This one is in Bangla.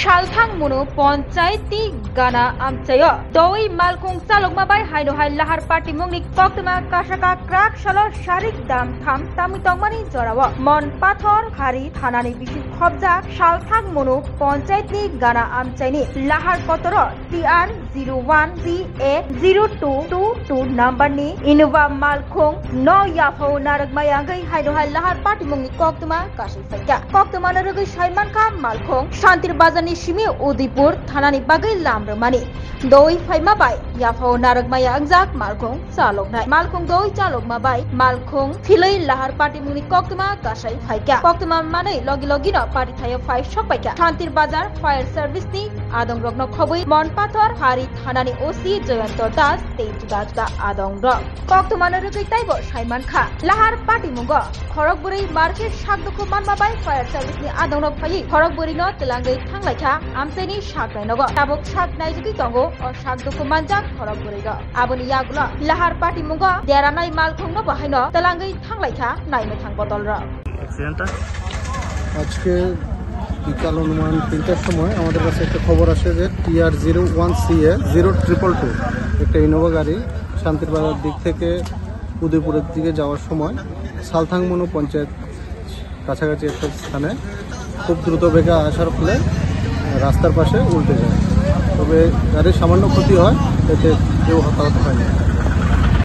সালথাং মুনো পঞ্চায়েতি গানা আমচায় দই মালকুং চালকমাবাই হাইনহাই লাহার পার্টি মুংনি কক্তমা কাসাকা ক্রাক সালো শারিক দাম থাম তামি তংমানি জরাও মন পাথর হারি থানানি বিসি খবজা সালথাং মুনো পঞ্চায়েতনি গানা আমচাইনি লাহার কতর TR 01CA0222 নাম্বারনি ইনোভা মালকুং ন ইয়াফাও নারকমায়াঙ্গै হাইনহাই লাহার পার্টি মুংনি কক্তমা কাশি ফাইকা কক্তমা নারগै সাইমানকা মালকুং শান্তির बाजारनि सिमी उदयपुर थानानि बागै लामरमानि दoi फाइमाबाय याफाव नारगमाया अंजाक मालखुं चालकनाय मालखुं दoi चालकमाबाय मालखुं फिलै लाहार पार्टी मुंनि कक्तमा गासाय फाइका कक्तमा मानै लगी लगिनो पार्टी थायो फाइ सकपाइका शान्तिर बाजार फायर सर्भिसनि आदं रगनो खबै मनपाथर हारि थानानि ओसि जयন্ত दास ते जुदा जुदा आदं रग कक्तमा नरगै ताइबो साइमान खा लाहार पार्टी मुंग खरगबुरै मार्केट सागदुखु मानमाबाय फायर सर्भिसनि आदं रग फाइ खरगबुरैनो तेलांगै थांलायखा आमसाइनि सागनाय नग ताबक सागनाय जुगि दंगो और सागदुखु मानजाक खरगबुरैग आबनि यागुला लाहार पार्टी मुंग देरानाय मालखुंनो बाहायनो तेलांगै थांलायखा नायनो थां बदल र আজকে বিকাল অনুমান ৩টার সময় আমাদের কাছে একটা খবর আসে যে TR 01CA0222 একটা ইনোভা গাড়ি শান্তির বাজার দিক থেকে উদয়পুরের দিকে যাওয়ার সময় সালথাং মুনো পঞ্চায়েত কাছাকাছি একটা স্থানে খুব দ্রুত বেগে আসার ফলে রাস্তার পাশে উল্টে যায়। তবে গাড়ির সামান্য ক্ষতি হয়, এতে কেউ হতাহত হয়নি।